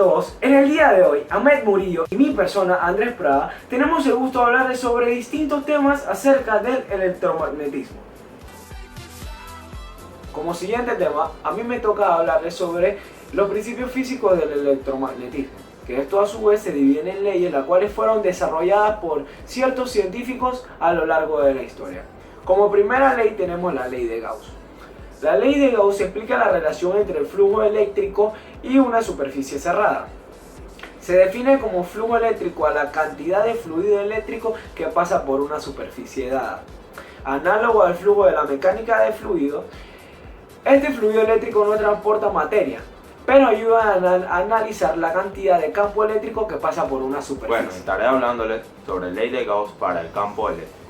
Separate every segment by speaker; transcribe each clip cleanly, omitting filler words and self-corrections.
Speaker 1: todos, en el día de hoy, Ahmed Murillo y mi persona, Andrés Prada, tenemos el gusto de hablar sobre distintos temas acerca del electromagnetismo. Como siguiente tema, a mí me toca hablarles sobre los principios físicos del electromagnetismo, que esto a su vez se divide en leyes, las cuales fueron desarrolladas por ciertos científicos a lo largo de la historia. Como primera ley tenemos la ley de Gauss. La ley de Gauss explica la relación entre el flujo eléctrico y una superficie cerrada. Se define como flujo eléctrico a la cantidad de fluido eléctrico que pasa por una superficie dada. Análogo al flujo de la mecánica de fluidos, este fluido eléctrico no transporta materia, pero ayuda a analizar la cantidad de campo eléctrico que pasa por una superficie.
Speaker 2: Bueno, estaré hablándoles sobre la ley de Gauss para el campo eléctrico.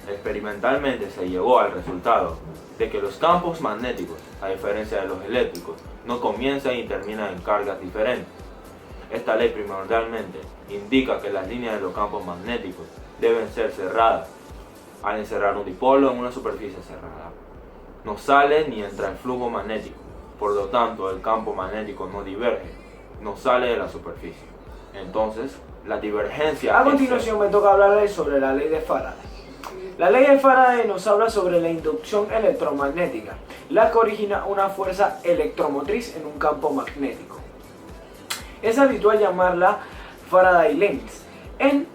Speaker 2: Experimentalmente se llegó al resultado de que los campos magnéticos, a diferencia de los eléctricos, no comienzan y terminan en cargas diferentes. Esta ley primordialmente indica que las líneas de los campos magnéticos deben ser cerradas. Al encerrar un dipolo en una superficie cerrada, no sale ni entra el flujo magnético, por lo tanto el campo magnético no diverge, no sale de la superficie. Entonces, la divergencia...
Speaker 1: A continuación me toca hablarles sobre la ley de Faraday. La ley de Faraday nos habla sobre la inducción electromagnética, la que origina una fuerza electromotriz en un campo magnético. Es habitual llamarla Faraday-Lenz, en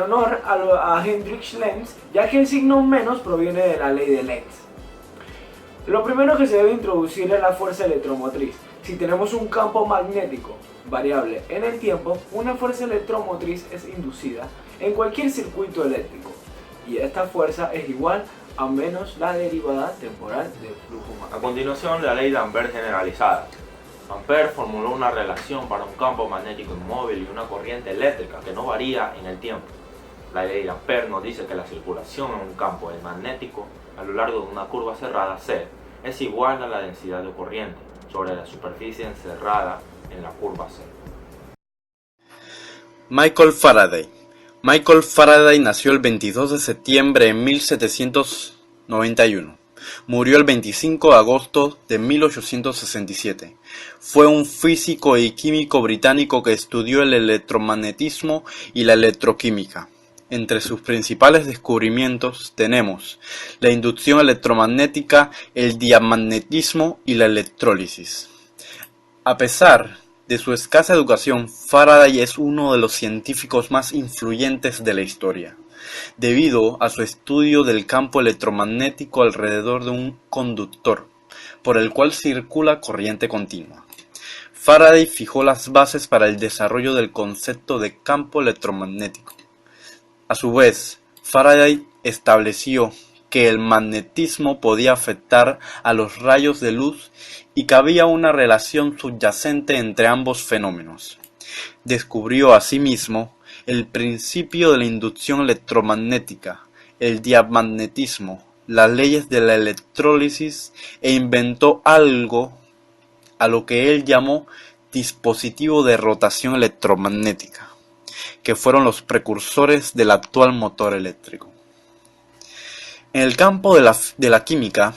Speaker 1: honor a Heinrich Lenz, ya que el signo menos proviene de la ley de Lenz. Lo primero que se debe introducir es la fuerza electromotriz. Si tenemos un campo magnético variable en el tiempo, una fuerza electromotriz es inducida en cualquier circuito eléctrico. Y esta fuerza es igual a menos la derivada temporal del flujo magnético.
Speaker 2: A continuación, la ley de Ampère generalizada. Ampère formuló una relación para un campo magnético inmóvil y una corriente eléctrica que no varía en el tiempo. La ley de Ampère nos dice que la circulación en un campo magnético a lo largo de una curva cerrada C es igual a la densidad de corriente sobre la superficie encerrada en la curva C.
Speaker 3: Michael Faraday. Michael Faraday nació el 22 de septiembre de 1791. Murió el 25 de agosto de 1867. Fue un físico y químico británico que estudió el electromagnetismo y la electroquímica. Entre sus principales descubrimientos tenemos la inducción electromagnética, el diamagnetismo y la electrólisis. A pesar de su escasa educación, Faraday es uno de los científicos más influyentes de la historia, debido a su estudio del campo electromagnético alrededor de un conductor, por el cual circula corriente continua. Faraday fijó las bases para el desarrollo del concepto de campo electromagnético. A su vez, Faraday estableció que el magnetismo podía afectar a los rayos de luz y que había una relación subyacente entre ambos fenómenos. Descubrió asimismo el principio de la inducción electromagnética, el diamagnetismo, las leyes de la electrólisis e inventó algo a lo que él llamó dispositivo de rotación electromagnética, que fueron los precursores del actual motor eléctrico. En el campo de la química,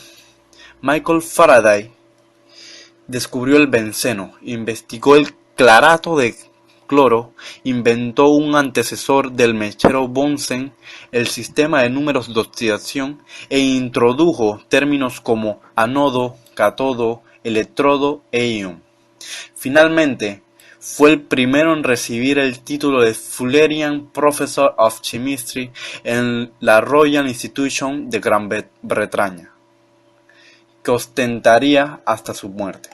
Speaker 3: Michael Faraday descubrió el benceno, investigó el clarato de cloro, inventó un antecesor del mechero Bunsen, el sistema de números de oxidación e introdujo términos como ánodo, cátodo, electrodo e ion. Finalmente, fue el primero en recibir el título de Fullerian Professor of Chemistry en la Royal Institution de Gran Bretaña, que ostentaría hasta su muerte.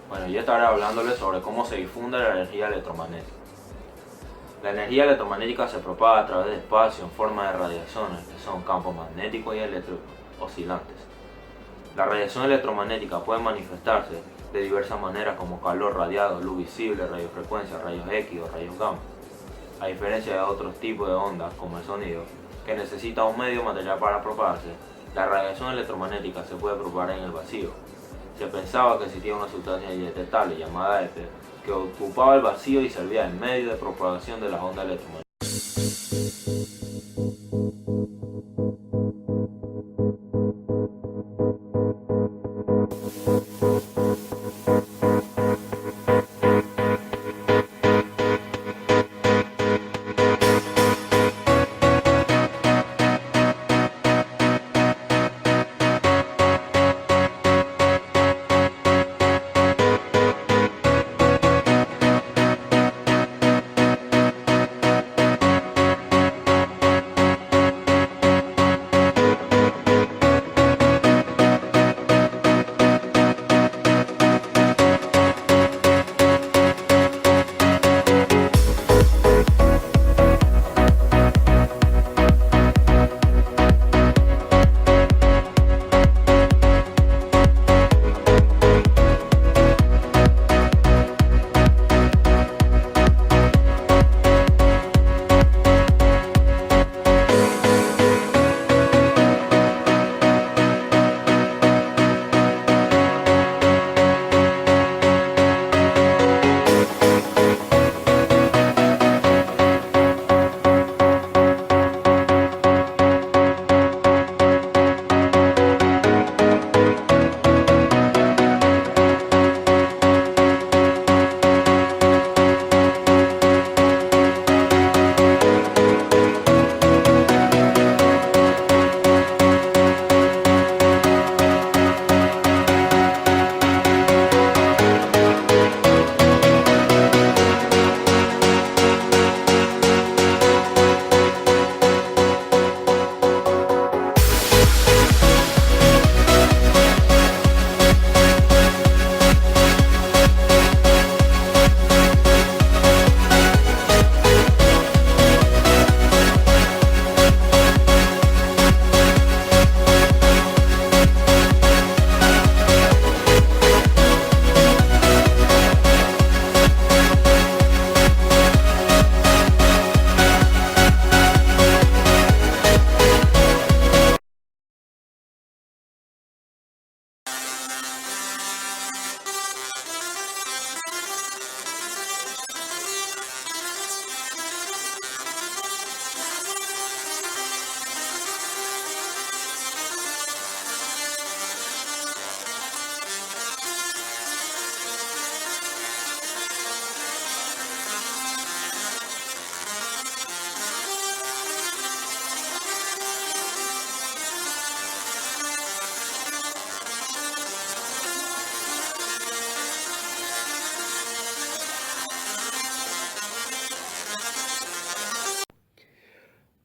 Speaker 2: Bueno, yo estaré hablándoles sobre cómo se difunde la energía electromagnética. La energía electromagnética se propaga a través del espacio en forma de radiaciones, que son campos magnéticos y eléctricos oscilantes. La radiación electromagnética puede manifestarse de diversas maneras como calor radiado, luz visible, radiofrecuencia, rayos X o rayos gamma. A diferencia de otros tipos de ondas como el sonido, que necesita un medio material para propagarse, la radiación electromagnética se puede propagar en el vacío. Se pensaba que existía una sustancia indetectable llamada éter que ocupaba el vacío y servía de medio de propagación de las ondas electromagnéticas.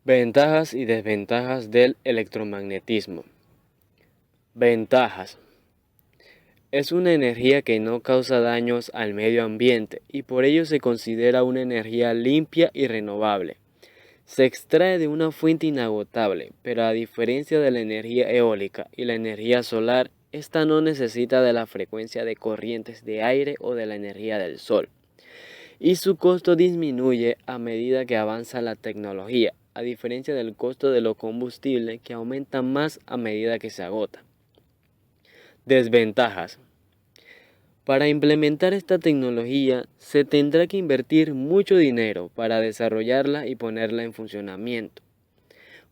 Speaker 4: Ventajas y desventajas del electromagnetismo. Ventajas. Es una energía que no causa daños al medio ambiente y por ello se considera una energía limpia y renovable. Se extrae de una fuente inagotable, pero a diferencia de la energía eólica y la energía solar, esta no necesita de la frecuencia de corrientes de aire o de la energía del sol. Y su costo disminuye a medida que avanza la tecnología, a diferencia del costo de los combustibles que aumenta más a medida que se agota. Desventajas. Para implementar esta tecnología se tendrá que invertir mucho dinero para desarrollarla y ponerla en funcionamiento.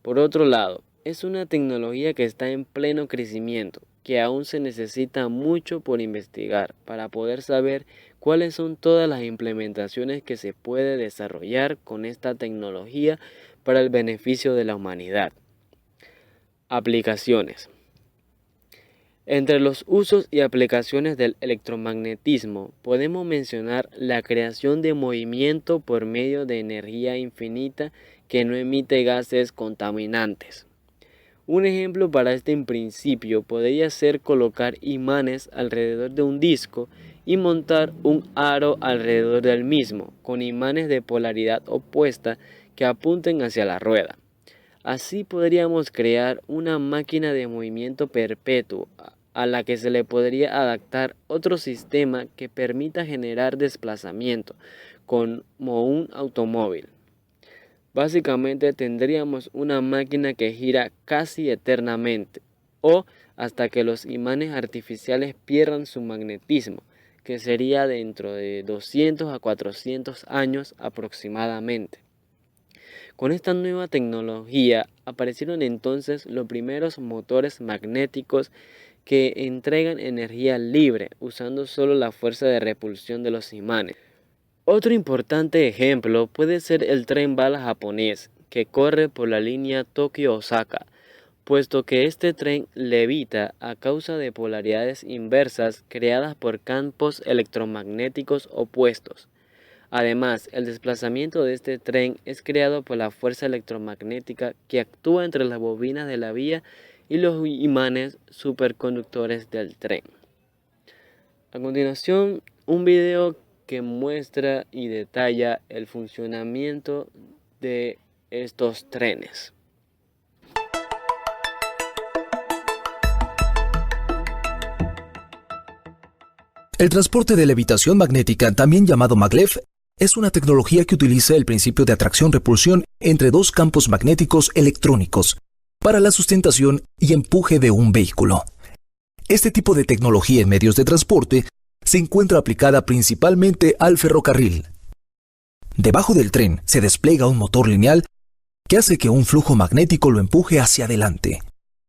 Speaker 4: Por otro lado, es una tecnología que está en pleno crecimiento, que aún se necesita mucho por investigar para poder saber cuáles son todas las implementaciones que se puede desarrollar con esta tecnología para el beneficio de la humanidad. Aplicaciones. Entre los usos y aplicaciones del electromagnetismo podemos mencionar la creación de movimiento por medio de energía infinita que no emite gases contaminantes. Un ejemplo para este principio podría ser colocar imanes alrededor de un disco y montar un aro alrededor del mismo, con imanes de polaridad opuesta que apunten hacia la rueda. Así podríamos crear una máquina de movimiento perpetuo a la que se le podría adaptar otro sistema que permita generar desplazamiento, como un automóvil. Básicamente tendríamos una máquina que gira casi eternamente o hasta que los imanes artificiales pierdan su magnetismo, que sería dentro de 200 a 400 años aproximadamente. Con esta nueva tecnología aparecieron entonces los primeros motores magnéticos que entregan energía libre usando solo la fuerza de repulsión de los imanes. Otro importante ejemplo puede ser el tren bala japonés que corre por la línea Tokio-Osaka, puesto que este tren levita a causa de polaridades inversas creadas por campos electromagnéticos opuestos. Además, el desplazamiento de este tren es creado por la fuerza electromagnética que actúa entre las bobinas de la vía y los imanes superconductores del tren. A continuación, un video que muestra y detalla el funcionamiento de estos trenes.
Speaker 5: El transporte de levitación magnética, también llamado maglev, es una tecnología que utiliza el principio de atracción-repulsión entre dos campos magnéticos electrónicos para la sustentación y empuje de un vehículo. Este tipo de tecnología en medios de transporte se encuentra aplicada principalmente al ferrocarril. Debajo del tren se despliega un motor lineal que hace que un flujo magnético lo empuje hacia adelante.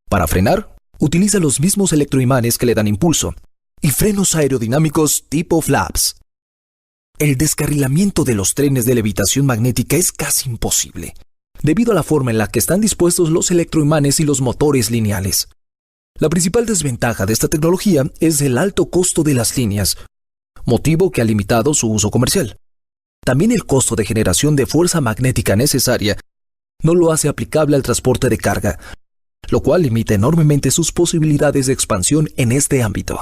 Speaker 5: Para frenar, utiliza los mismos electroimanes que le dan impulso y frenos aerodinámicos tipo flaps. El descarrilamiento de los trenes de levitación magnética es casi imposible, debido a la forma en la que están dispuestos los electroimanes y los motores lineales. La principal desventaja de esta tecnología es el alto costo de las líneas, motivo que ha limitado su uso comercial. También el costo de generación de fuerza magnética necesaria no lo hace aplicable al transporte de carga, lo cual limita enormemente sus posibilidades de expansión en este ámbito.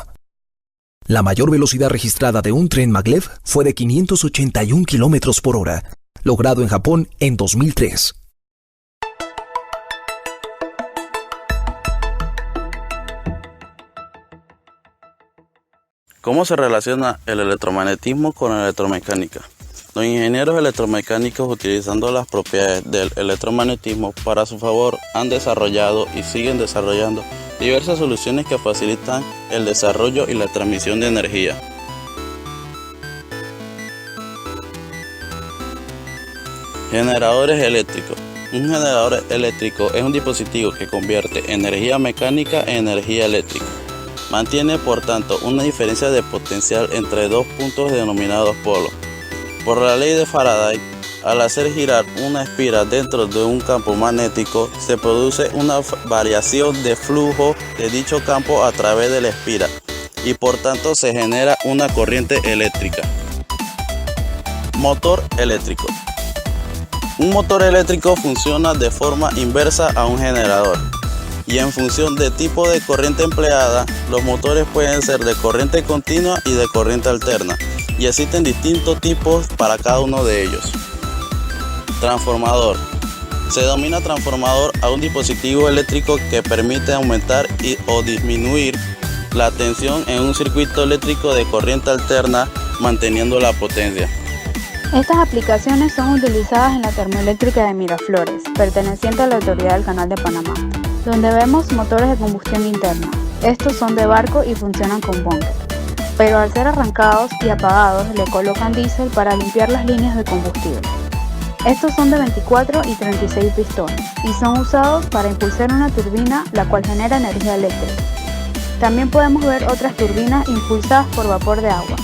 Speaker 5: La mayor velocidad registrada de un tren maglev fue de 581 km por hora, logrado en Japón en 2003.
Speaker 6: ¿Cómo se relaciona el electromagnetismo con la electromecánica? Los ingenieros electromecánicos, utilizando las propiedades del electromagnetismo para su favor, han desarrollado y siguen desarrollando diversas soluciones que facilitan el desarrollo y la transmisión de energía. Generadores eléctricos. Un generador eléctrico es un dispositivo que convierte energía mecánica en energía eléctrica. Mantiene, por tanto, una diferencia de potencial entre dos puntos denominados polos. Por la ley de Faraday, al hacer girar una espira dentro de un campo magnético, se produce una variación de flujo de dicho campo a través de la espira y por tanto se genera una corriente eléctrica. Motor eléctrico. Un motor eléctrico funciona de forma inversa a un generador y en función del tipo de corriente empleada, los motores pueden ser de corriente continua y de corriente alterna y existen distintos tipos para cada uno de ellos. Transformador. Se denomina transformador a un dispositivo eléctrico que permite aumentar o disminuir la tensión en un circuito eléctrico de corriente alterna manteniendo la potencia.
Speaker 7: Estas aplicaciones son utilizadas en la termoeléctrica de Miraflores, perteneciente a la Autoridad del Canal de Panamá, donde vemos motores de combustión interna. Estos son de barco y funcionan con bunker, pero al ser arrancados y apagados le colocan diésel para limpiar las líneas de combustible. Estos son de 24 y 36 pistones y son usados para impulsar una turbina la cual genera energía eléctrica. También podemos ver otras turbinas impulsadas por vapor de agua,